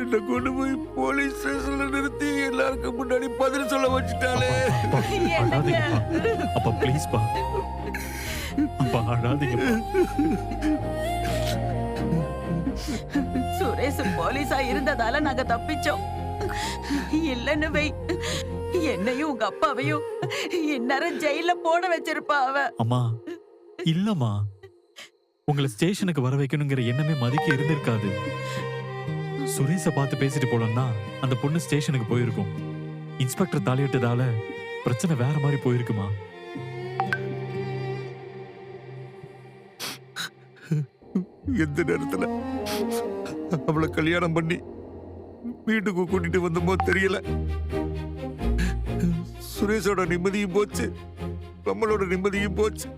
என்ன கொண்டு போய் போலீஸ் ஸ்டேஷன்ல நிறுத்தி எல்லாருக்கும் முன்னாடி பதில் சொல்ல வச்சுட்டாலே. அப்பா ப்ளீஸ் பா, அப்பா அழாதீங்கப்பா. சுரேஷ் போலீஸா இருந்ததால நாங்க தப்பிச்சோம். இல்லன்னு வை, என்னையும் உங்க அப்பாவையும் இந்நேரம் ஜெயில போட வச்சிருப்பா அவ. அம்மா இல்லம்மா, உங்களை ஸ்டேஷனுக்கு வர வைக்கணுங்கிற எண்ணமே மதிக்க இருந்திருக்காது. சுரேஷ பார்த்து பேசிட்டு போலன்னா அந்த பொண்ணு ஸ்டேஷனுக்கு போயிருக்கும். இன்ஸ்பெக்டர் தலையிட்டதால பிரச்சனை வேற மாதிரி போயிருக்குமா? எந்த நேரத்துல அவளை கல்யாணம் பண்ணி வீட்டுக்கு கூட்டிட்டு வந்தமோ தெரியல. சுரேஷோட நிம்மதியும் போச்சு, நம்மளோட நிம்மதியும் போச்சு.